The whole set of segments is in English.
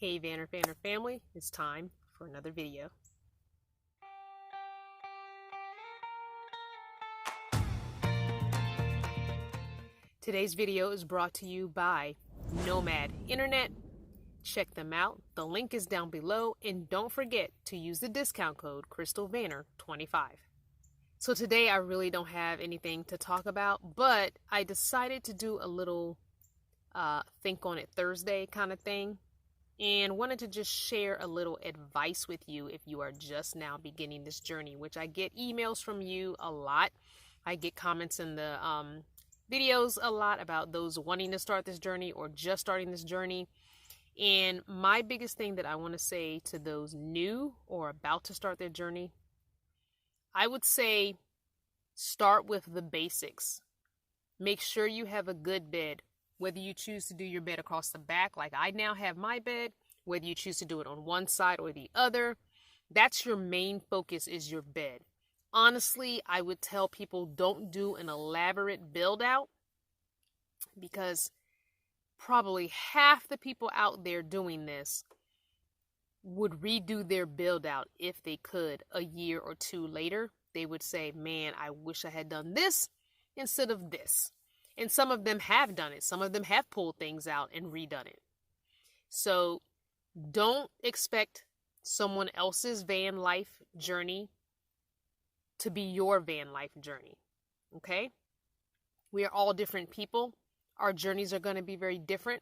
Hey VanLife family, it's time for another video. Today's video is brought to you by Nomad Internet. Check them out. The link is down below, and don't forget to use the discount code CrystalVanner25. So today I really don't have anything to talk about, but I decided to do a little Think on It Thursday kind of thing, and wanted to just share a little advice with you if you are just now beginning this journey, which I get emails from you a lot. I get comments in the videos a lot about those wanting to start this journey or just starting this journey. And my biggest thing that I want to say to those new or about to start their journey, I would say start with the basics. Make sure you have a good bed. Whether you choose to do your bed across the back, like I now have my bed, whether you choose to do it on one side or the other, that's your main focus, is your bed. Honestly, I would tell people don't do an elaborate build out, because probably half the people out there doing this would redo their build out if they could a year or two later. They would say, man, I wish I had done this instead of this. And some of them have done it. Some of them have pulled things out and redone it. So don't expect someone else's van life journey to be your van life journey. Okay? We are all different people. Our journeys are going to be very different.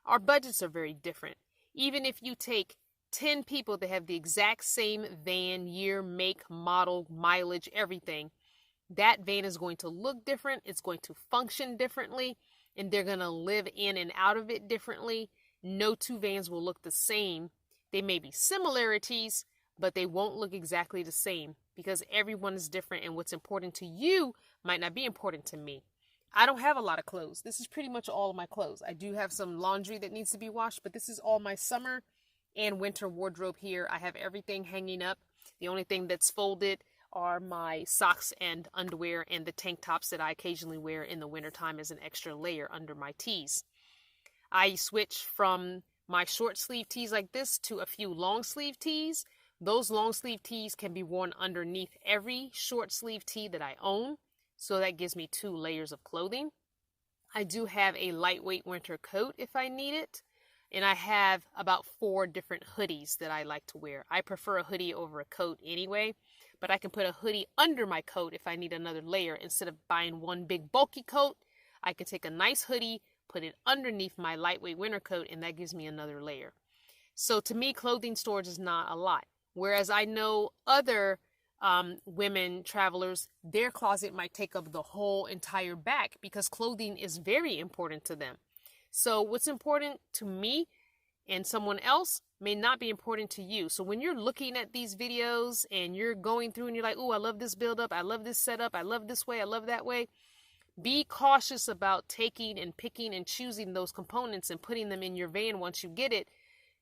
Our budgets are very different. Even if you take 10 people that have the exact same van, year, make, model, mileage, everything, that van is going to look different. It's going to function differently, and they're going to live in and out of it differently. No two vans will look the same. They may be similarities, but they won't look exactly the same, because everyone is different, and what's important to you might not be important to me. I don't have a lot of clothes. This is pretty much all of my clothes. I do have some laundry that needs to be washed, but this is all my summer and winter wardrobe here. I have everything hanging up. The only thing that's folded are my socks and underwear and the tank tops that I occasionally wear in the wintertime as an extra layer under my tees. I switch from my short sleeve tees like this to a few long sleeve tees. Those long sleeve tees can be worn underneath every short sleeve tee that I own, so that gives me 2 layers of clothing. I do have a lightweight winter coat if I need it, and I have about 4 different hoodies that I like to wear. I prefer a hoodie over a coat anyway, but I can put a hoodie under my coat if I need another layer. Instead of buying one big bulky coat, I can take a nice hoodie, put it underneath my lightweight winter coat, and that gives me another layer. So to me, clothing storage is not a lot. Whereas I know other women travelers, their closet might take up the whole entire back, because clothing is very important to them. So what's important to me and someone else may not be important to you. So when you're looking at these videos and you're going through and you're like, oh, I love this build up, I love this setup, I love this way, I love that way, be cautious about taking and picking and choosing those components and putting them in your van once you get it,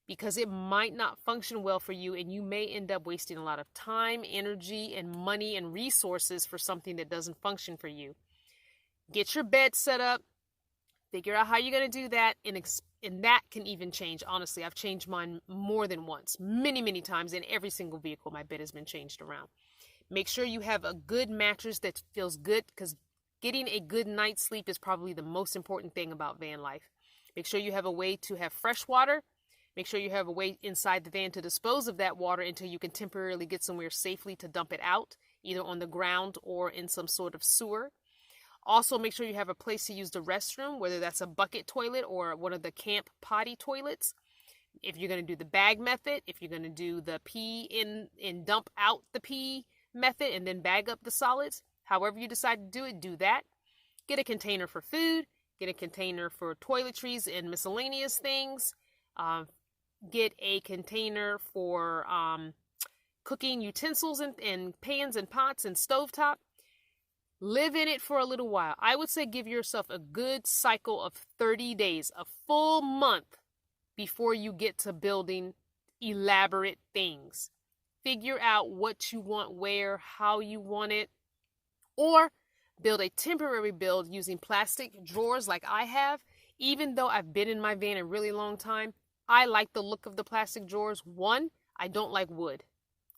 because it might not function well for you, and you may end up wasting a lot of time, energy, and money and resources for something that doesn't function for you. Get your bed set up. Figure out how you're going to do that, and that can even change. Honestly, I've changed mine more than once, many times. In every single vehicle, my bed has been changed around. Make sure you have a good mattress that feels good, because getting a good night's sleep is probably the most important thing about van life. Make sure you have a way to have fresh water. Make sure you have a way inside the van to dispose of that water until you can temporarily get somewhere safely to dump it out, either on the ground or in some sort of sewer. Also, make sure you have a place to use the restroom, whether that's a bucket toilet or one of the camp potty toilets. If you're going to do the bag method, if you're going to do the pee in and dump out the pee method and then bag up the solids, however you decide to do it, do that. Get a container for food. Get a container for toiletries and miscellaneous things. Get a container for cooking utensils and pans and pots and stovetop. Live in it for a little while. I would say give yourself a good cycle of 30 days, a full month, before you get to building elaborate things. Figure out what you want where, how you want it, or build a temporary build using plastic drawers like I have. Even though I've been in my van a really long time, I like the look of the plastic drawers. One, I don't like wood.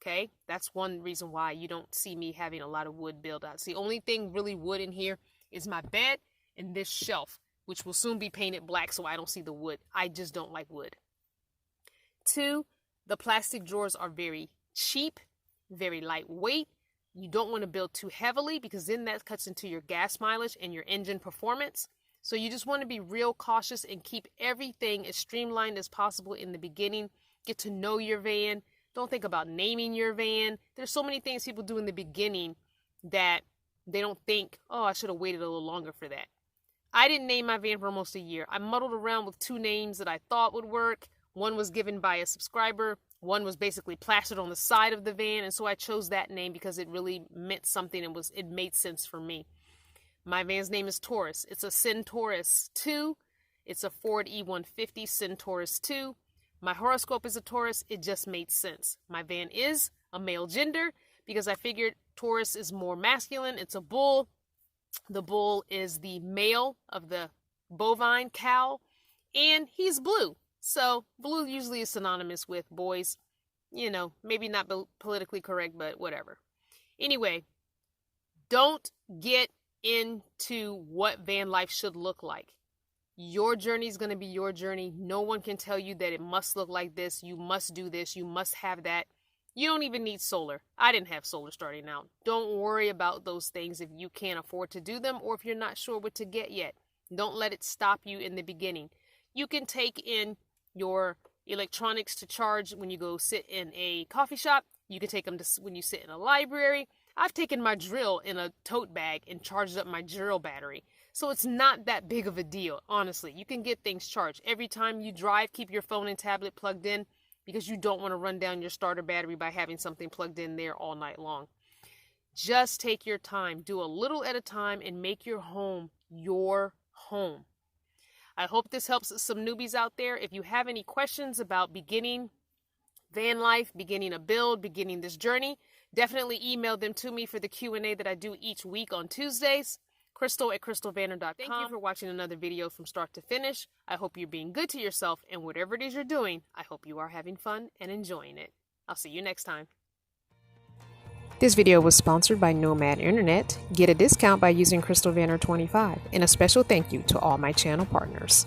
Okay, that's one reason why you don't see me having a lot of wood build outs. The only thing really wood in here is my bed and this shelf, which will soon be painted black so I don't see the wood. I just don't like wood. Two, the plastic drawers are very cheap, very lightweight. You don't want to build too heavily because then that cuts into your gas mileage and your engine performance. So you just want to be real cautious and keep everything as streamlined as possible in the beginning. Get to know your van. Don't think about naming your van. There's so many things people do in the beginning that they don't think, oh, I should have waited a little longer for that. I didn't name my van for almost a year. I muddled around with two names that I thought would work. One was given by a subscriber. One was basically plastered on the side of the van. And so I chose that name because it really meant something and it made sense for me. My van's name is Taurus. It's a Centaurus 2. It's a Ford E150 Centaurus 2. My horoscope is a Taurus. It just made sense. My van is a male gender because I figured Taurus is more masculine. It's a bull. The bull is the male of the bovine cow, and he's blue. So blue usually is synonymous with boys. You know, maybe not politically correct, but whatever. Anyway, don't get into what van life should look like. Your journey is going to be your journey. No one can tell you that it must look like this. You must do this. You must have that. You don't even need solar. I didn't have solar starting out. Don't worry about those things if you can't afford to do them or if you're not sure what to get yet. Don't let it stop you in the beginning. You can take in your electronics to charge when you go sit in a coffee shop. You can take them to when you sit in a library. I've taken my drill in a tote bag and charged up my drill battery. So it's not that big of a deal, honestly. You can get things charged. Every time you drive, keep your phone and tablet plugged in because you don't want to run down your starter battery by having something plugged in there all night long. Just take your time. Do a little at a time and make your home your home. I hope this helps some newbies out there. If you have any questions about beginning van life, beginning a build, beginning this journey, definitely email them to me for the Q&A that I do each week on Tuesdays. Crystal@crystalvanner.com. Thank you for watching another video from start to finish. I hope you're being good to yourself, and whatever it is you're doing, I hope you are having fun and enjoying it. I'll see you next time. This video was sponsored by Nomad Internet. Get a discount by using CrystalVanner 25, and a special thank you to all my channel partners.